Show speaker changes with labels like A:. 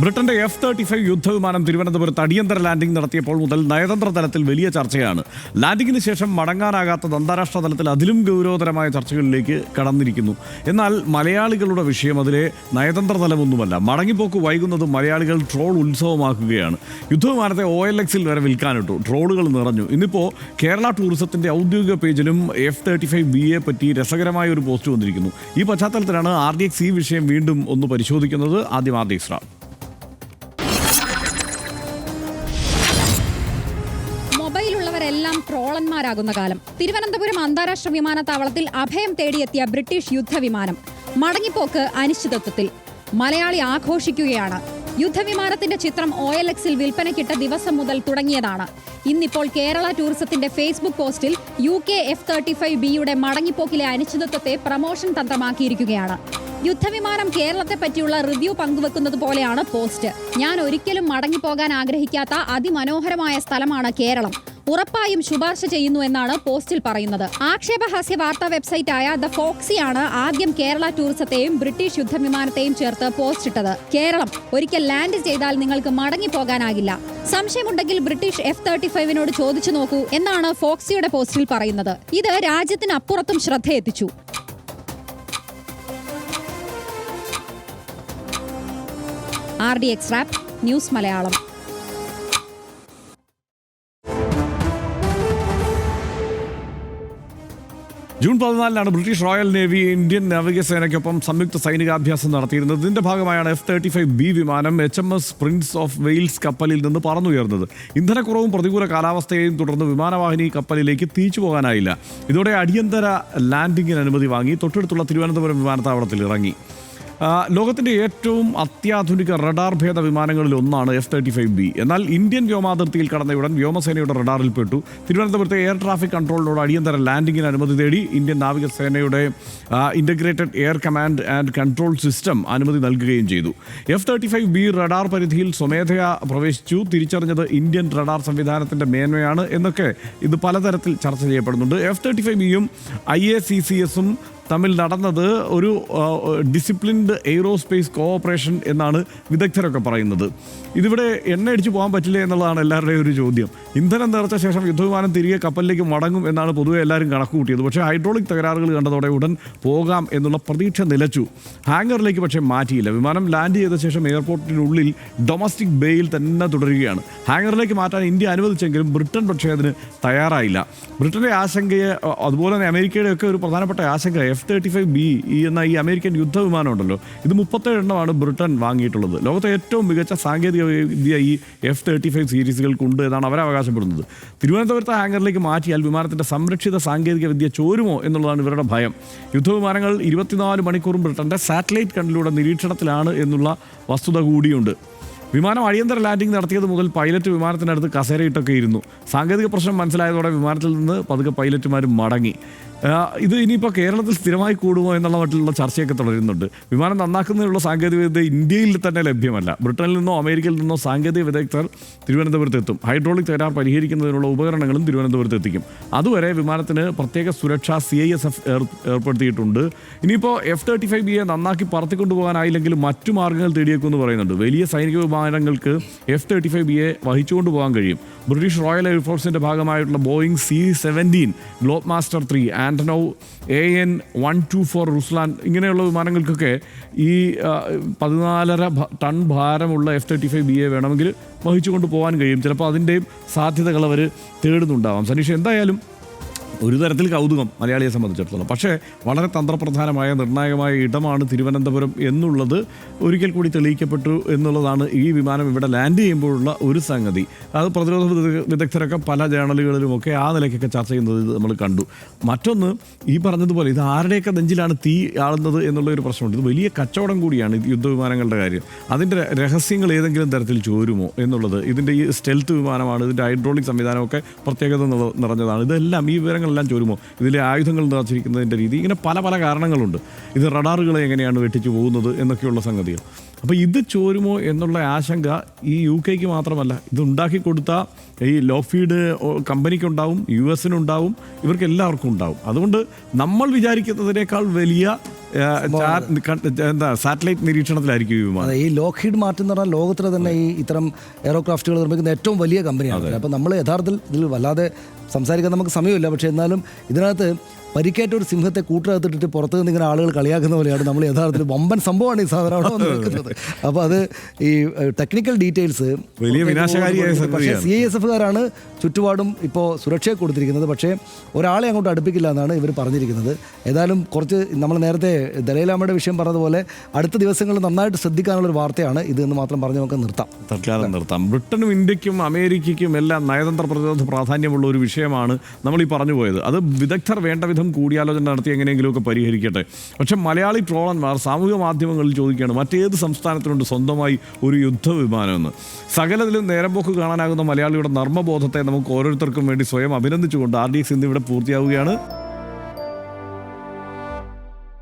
A: ബ്രിട്ടന്റെ F-35 യുദ്ധവിമാനം തിരുവനന്തപുരത്ത് അടിയന്തര ലാൻഡിംഗ് നടത്തിയപ്പോൾ മുതൽ നയതന്ത്ര തലത്തിൽ വലിയ ചർച്ചയാണ്. ലാൻഡിംഗിന് ശേഷം മടങ്ങാനാകാത്തത് അന്താരാഷ്ട്ര തലത്തിൽ അതിലും ഗൗരവതരമായ ചർച്ചകളിലേക്ക് കടന്നിരിക്കുന്നു. എന്നാൽ മലയാളികളുടെ വിഷയം അതിലെ നയതന്ത്ര തലമൊന്നുമല്ല. മടങ്ങിപ്പോക്ക് വൈകുന്നതും മലയാളികൾ ട്രോൾ ഉത്സവമാക്കുകയാണ്. യുദ്ധവിമാനത്തെ OLX-ൽ വരെ വിൽക്കാനിട്ടു. ട്രോളുകൾ നിറഞ്ഞു. ഇന്നിപ്പോൾ കേരള ടൂറിസത്തിന്റെ ഔദ്യോഗിക പേജിലും F-35Bയെ പറ്റി രസകരമായ ഒരു പോസ്റ്റ് വന്നിരിക്കുന്നു. ഈ പശ്ചാത്തലത്തിലാണ് RDX ഈ വിഷയം വീണ്ടും ഒന്ന് പരിശോധിക്കുന്നത്. ആദ്യം RDX റാം.
B: മൊബൈലുള്ളവരെല്ലാം ട്രോളന്മാരാകുന്ന കാലം. തിരുവനന്തപുരം അന്താരാഷ്ട്ര വിമാനത്താവളത്തിൽ അഭയം തേടിയെത്തിയ ബ്രിട്ടീഷ് യുദ്ധവിമാനം മടങ്ങിപ്പോക്ക് അനിശ്ചിതത്വത്തിൽ. മലയാളി ആഘോഷിക്കുകയാണ്. യുദ്ധവിമാനത്തിന്റെ ചിത്രം OLX-ൽ വിൽപ്പനയ്ക്കിട്ട ദിവസം മുതൽ തുടങ്ങിയതാണ്. ഇന്നിപ്പോൾ കേരള ടൂറിസത്തിന്റെ ഫേസ്ബുക്ക് പോസ്റ്റിൽ UK F-35Bയുടെ മടങ്ങിപ്പോക്കിലെ അനിശ്ചിതത്വത്തെ പ്രമോഷൻ തന്ത്രമാക്കിയിരിക്കുകയാണ്. യുദ്ധവിമാനം കേരളത്തെ പറ്റിയുള്ള റിവ്യൂ പങ്കുവെക്കുന്നത് പോലെയാണ് പോസ്റ്റ്. ഞാൻ ഒരിക്കലും മടങ്ങിപ്പോകാൻ ആഗ്രഹിക്കാത്ത അതിമനോഹരമായ സ്ഥലമാണ് കേരളം. ഉറപ്പായും ശുപാർശ ചെയ്യുന്നു എന്നാണ് പോസ്റ്റിൽ പറയുന്നത്. ആക്ഷേപഹാസ്യ വാർത്താ വെബ്സൈറ്റായ ദ ഫോക്സിയാണ് ആദ്യം കേരള ടൂറിസത്തെയും ബ്രിട്ടീഷ് യുദ്ധവിമാനത്തെയും ചേർത്ത് പോസ്റ്റ് ഇട്ടത്. കേരളം ഒരിക്കൽ ലാൻഡ് ചെയ്താൽ നിങ്ങൾക്ക് മടങ്ങിപ്പോകാനാകില്ല. സംശയമുണ്ടെങ്കിൽ ബ്രിട്ടീഷ് F-35നോട് ചോദിച്ചു നോക്കൂ എന്നാണ് ഫോക്സിയുടെ പോസ്റ്റിൽ പറയുന്നത്. ഇത് രാജ്യത്തിനപ്പുറത്തും ശ്രദ്ധയെത്തിച്ചു. RDX rap news Malayalam.
A: June 14 British Royal Navy Indian നാവികസേനയ്ക്കൊപ്പം സംയുക്ത സൈനികാഭ്യാസം നടത്തിയിരുന്നത്. ഇതിന്റെ ഭാഗമായാണ് F-35B വിമാനം HMS പ്രിൻസ് ഓഫ് വെയിൽസ് കപ്പലിൽ നിന്ന് പറന്നുയർന്നത്. ഇന്ധനക്കുറവും പ്രതികൂല കാലാവസ്ഥയെയും തുടർന്ന് വിമാനവാഹിനി കപ്പലിലേക്ക് തിരിച്ചു പോകാനായില്ല. ഇതോടെ അടിയന്തര ലാൻഡിംഗിന് അനുമതി വാങ്ങി തൊട്ടടുത്തുള്ള തിരുവനന്തപുരം വിമാനത്താവളത്തിൽ ഇറങ്ങി. ലോകത്തിൻ്റെ ഏറ്റവും അത്യാധുനിക റഡാർ ഭേദ വിമാനങ്ങളിൽ ഒന്നാണ് F-35B. എന്നാൽ ഇന്ത്യൻ വ്യോമാതിർത്തിയിൽ കടന്നയുടൻ വ്യോമസേനയുടെ റഡാറിൽപ്പെട്ടു. തിരുവനന്തപുരത്തെ എയർ ട്രാഫിക് കൺട്രോളിനോട് അടിയന്തര ലാൻഡിങ്ങിന് അനുമതി തേടി. ഇന്ത്യൻ നാവികസേനയുടെ integrated air command and control system അനുമതി നൽകുകയും ചെയ്തു. F-35B റഡാർ പരിധിയിൽ സ്വമേധയാ പ്രവേശിച്ചു. തിരിച്ചറിഞ്ഞത് ഇന്ത്യൻ റഡാർ സംവിധാനത്തിൻ്റെ മേന്മയാണ് എന്നൊക്കെ ഇത് പലതരത്തിൽ ചർച്ച ചെയ്യപ്പെടുന്നുണ്ട്. F-35Bയും IACCSും തമ്മിൽ നടന്നത് ഒരു ഡിസിപ്ലിൻഡ് എയ്റോസ്പേസ് കോഓപ്പറേഷൻ എന്നാണ് വിദഗ്ധരൊക്കെ പറയുന്നത്. ഇതിവിടെ എണ്ണ അടിച്ചു പോകാൻ പറ്റില്ല എന്നുള്ളതാണ് എല്ലാവരുടെയും ഒരു ചോദ്യം. ഇന്ധനം നിറച്ച ശേഷം യുദ്ധവിമാനം തിരികെ കപ്പലിലേക്ക് മടങ്ങും എന്നാണ് പൊതുവെ എല്ലാവരും കണക്ക് കൂട്ടിയത്. പക്ഷേ ഹൈഡ്രോളിക് തകരാറുകൾ കണ്ടതോടെ ഉടൻ പോകാം എന്നുള്ള പ്രതീക്ഷ നിലച്ചു. ഹാങ്ങറിലേക്ക് പക്ഷേ മാറ്റിയില്ല. വിമാനം ലാൻഡ് ചെയ്ത ശേഷം എയർപോർട്ടിനുള്ളിൽ ഡൊമസ്റ്റിക് ബേയിൽ തന്നെ തുടരുകയാണ്. ഹാങ്ങറിലേക്ക് മാറ്റാൻ ഇന്ത്യ അനുവദിച്ചെങ്കിലും ബ്രിട്ടൻ പക്ഷേ അതിന് തയ്യാറായില്ല. ബ്രിട്ടൻ്റെ ആശങ്കയെ അതുപോലെ തന്നെ അമേരിക്കയുടെ ഒക്കെ ഒരു പ്രധാനപ്പെട്ട ആശങ്ക F-35B എന്ന ഈ അമേരിക്കൻ യുദ്ധവിമാനം ഉണ്ടല്ലോ, ഇത് 37 എണ്ണമാണ് ബ്രിട്ടൻ വാങ്ങിയിട്ടുള്ളത്. ലോകത്തെ ഏറ്റവും മികച്ച സാങ്കേതിക വിദ്യ ഈ F-35 സീരീസുകൾക്കുണ്ട് എന്നാണ് അവർ അവകാശപ്പെടുന്നത്. തിരുവനന്തപുരത്തെ ഹാങ്ങറിലേക്ക് മാറ്റിയാൽ വിമാനത്തിൻ്റെ സംരക്ഷിത സാങ്കേതിക വിദ്യ ചോരുമോ എന്നുള്ളതാണ് ഇവരുടെ ഭയം. യുദ്ധവിമാനങ്ങൾ 24 മണിക്കൂറും ബ്രിട്ടൻ്റെ സാറ്റലൈറ്റ് കണ്ണിലൂടെ നിരീക്ഷണത്തിലാണ് എന്നുള്ള വസ്തുത കൂടിയുണ്ട്. വിമാനം അടിയന്തര ലാൻഡിംഗ് നടത്തിയത് മുതൽ പൈലറ്റ് വിമാനത്തിനടുത്ത് കസേരയിട്ടൊക്കെ ഇരുന്നു. സാങ്കേതിക പ്രശ്നം മനസ്സിലായതോടെ വിമാനത്തിൽ നിന്ന് പതുക്കെ പൈലറ്റുമാർ മടങ്ങി. ഇത് ഇനിയിപ്പോൾ കേരളത്തിൽ സ്ഥിരമായി കൂടുമോ എന്നുള്ള മട്ടിലുള്ള ചർച്ചയൊക്കെ തുടരുന്നുണ്ട്. വിമാനം നന്നാക്കുന്നതിനുള്ള സാങ്കേതികവിദ്യ ഇന്ത്യയിൽ തന്നെ ലഭ്യമല്ല. ബ്രിട്ടനിൽ നിന്നോ അമേരിക്കയിൽ നിന്നോ സാങ്കേതിക വിദഗ്ധർ തിരുവനന്തപുരത്ത് എത്തും. ഹൈഡ്രോളിക് തകരാർ പരിഹരിക്കുന്നതിനുള്ള ഉപകരണങ്ങളും തിരുവനന്തപുരത്ത് എത്തിക്കും. അതുവരെ വിമാനത്തിന് പ്രത്യേക സുരക്ഷാ CISF ഏർപ്പെടുത്തിയിട്ടുണ്ട്. ഇനിയിപ്പോൾ F-35Bയെ നന്നാക്കി പറത്തിക്കൊണ്ടുപോകാനായില്ലെങ്കിലും മറ്റു മാർഗ്ഗങ്ങൾ തേടിയേക്കുമെന്ന് പറയുന്നുണ്ട്. വലിയ സൈനിക വിമാനങ്ങൾക്ക് F-35Bയെ വഹിച്ചുകൊണ്ടു പോകാൻ കഴിയും. ബ്രിട്ടീഷ് റോയൽ എയർഫോഴ്സിൻ്റെ ഭാഗമായിട്ടുള്ള Boeing C-17, globe master 3, ആൻറ്റനോ AN-124 റുസ്ലാൻ ഇങ്ങനെയുള്ള വിമാനങ്ങൾക്കൊക്കെ ഈ 14.5 ടൺ ഭാരമുള്ള F-35Bയെ വേണമെങ്കിൽ വഹിച്ചുകൊണ്ട് പോകാൻ കഴിയും. ചിലപ്പോൾ അതിൻ്റെയും സാധ്യതകൾ അവർ തേടുന്നുണ്ടാവാം. സനീഷ്, എന്തായാലും ഒരു തരത്തിൽ കൗതുകം മലയാളിയെ സംബന്ധിച്ചിടത്തോളം. പക്ഷേ വളരെ തന്ത്രപ്രധാനമായ നിർണായകമായ ഇടമാണ് തിരുവനന്തപുരം എന്നുള്ളത് ഒരിക്കൽ കൂടി തെളിയിക്കപ്പെട്ടു എന്നുള്ളതാണ് ഈ വിമാനം ഇവിടെ ലാൻഡ് ചെയ്യുമ്പോഴുള്ള ഒരു സംഗതി. അത് പ്രതിരോധ വിദഗ്ധരൊക്കെ പല ജേണലുകളിലുമൊക്കെ ആ നിലയ്ക്കൊക്കെ ചർച്ച ചെയ്യുന്നത് നമ്മൾ കണ്ടു. മറ്റൊന്ന്, ഈ പറഞ്ഞതുപോലെ ഇത് ആരുടെയൊക്കെ നെഞ്ചിലാണ് തീ ആളുന്നത് എന്നുള്ളൊരു പ്രശ്നമുണ്ട്. ഇത് വലിയ കച്ചവടം കൂടിയാണ് യുദ്ധവിമാനങ്ങളുടെ കാര്യം. അതിൻ്റെ രഹസ്യങ്ങൾ ഏതെങ്കിലും തരത്തിൽ ചോരുമോ എന്നുള്ളത്. ഇതിൻ്റെ ഈ സ്റ്റെൽത്ത് വിമാനമാണ്, ഇതിൻ്റെ ഹൈഡ്രോളിക് സംവിധാനമൊക്കെ പ്രത്യേകത നിറഞ്ഞതാണ്. ഇതെല്ലാം ഈ വിവരങ്ങൾ എല്ലാം ചോരുമോ, ഇതിലെ ആയുധങ്ങൾ നിറച്ചിരിക്കുന്നതിൻ്റെ രീതി, ഇങ്ങനെ പല പല കാരണങ്ങളുണ്ട്. ഇത് റഡാറുകളെ എങ്ങനെയാണ് വെട്ടിച്ചു പോകുന്നത് എന്നൊക്കെയുള്ള സംഗതികൾ. അപ്പോൾ ഇത് ചോരുമോ എന്നുള്ള ആശങ്ക ഈ UK മാത്രമല്ല, ഇത് ഉണ്ടാക്കി കൊടുത്ത ഈ ലോക്ക്ഹീഡ് കമ്പനിക്കുണ്ടാവും, US-നുണ്ടാവും, ഇവർക്ക് എല്ലാവർക്കും ഉണ്ടാവും. അതുകൊണ്ട് നമ്മൾ വിചാരിക്കുന്നതിനേക്കാൾ വലിയ സാറ്റലൈറ്റ് നിരീക്ഷണത്തിലായിരിക്കും ഈ വിമാനം.
C: ഈ ലോക്ക്ഹീഡ് മാർട്ടിൻ എന്ന് പറഞ്ഞാൽ ലോകത്തിലെ തന്നെ ഈ ഇത്തരം എയറോക്രാഫ്റ്റുകൾ നിർമ്മിക്കുന്ന ഏറ്റവും വലിയ കമ്പനിയാണ്. അപ്പോൾ നമ്മൾ യഥാർത്ഥത്തിൽ ഇതിൽ വല്ലാതെ സംസാരിക്കാൻ നമുക്ക് സമയമില്ല. പക്ഷേ എന്നാലും ഇതിനകത്ത് പരിക്കേറ്റ ഒരു സിംഹത്തെ കൂട്ടിനകത്തിട്ടിട്ട് പുറത്ത് നിന്ന് ഇങ്ങനെ ആളുകൾ കളിയാക്കുന്ന പോലെയാണ് നമ്മൾ യഥാർത്ഥത്തിൽ വമ്പൻ സംഭവമാണ് ഈ സാധനം അവിടെ വന്ന് നിൽക്കുന്നത്. അപ്പോൾ അത് ഈ ടെക്നിക്കൽ ഡീറ്റെയിൽസ്
A: വലിയ വിനാശകാരിയായ
C: പക്ഷേ CISF-കാരാണ് ചുറ്റുപാടും ഇപ്പോൾ സുരക്ഷയെ കൊടുത്തിരിക്കുന്നത്. പക്ഷേ ഒരാളെ അങ്ങോട്ട് അടുപ്പിക്കില്ല എന്നാണ് ഇവർ പറഞ്ഞിരിക്കുന്നത്. ഏതായാലും കുറച്ച് നമ്മൾ നേരത്തെ ദലൈലാമയുടെ വിഷയം പറഞ്ഞതുപോലെ അടുത്ത ദിവസങ്ങളിൽ നന്നായിട്ട് ശ്രദ്ധിക്കാനുള്ളൊരു വാർത്തയാണ് ഇതെന്ന് മാത്രം പറഞ്ഞ് നമുക്ക്
A: തൽക്കാലം നിർത്താം. ബ്രിട്ടനും ഇന്ത്യക്കും അമേരിക്കയ്ക്കും എല്ലാം നയതന്ത്ര പ്രതിരോധ പ്രാധാന്യമുള്ള ഒരു വിഷയമാണ് നമ്മൾ ഈ പറഞ്ഞു പോയത്. അത് വിദഗ്ധർ വേണ്ട വിധം കൂടിയാലോചന നടത്തി എങ്ങനെയെങ്കിലുമൊക്കെ പരിഹരിക്കട്ടെ. പക്ഷേ മലയാളി ട്രോളന്മാർ സാമൂഹിക മാധ്യമങ്ങളിൽ ചോദിക്കുകയാണ്, മറ്റേത് സംസ്ഥാനത്തിനുണ്ട് സ്വന്തമായി ഒരു യുദ്ധവിമാനമെന്ന്. സകലത്തിലും നേരമ്പോക്ക് കാണാനാകുന്ന മലയാളിയുടെ നർമ്മബോധത്തെ നമുക്ക് ഓരോരുത്തർക്കും വേണ്ടി സ്വയം അഭിനന്ദിച്ചുകൊണ്ട് RDX ഇന്ന് ഇവിടെ പൂർത്തിയാവുകയാണ്.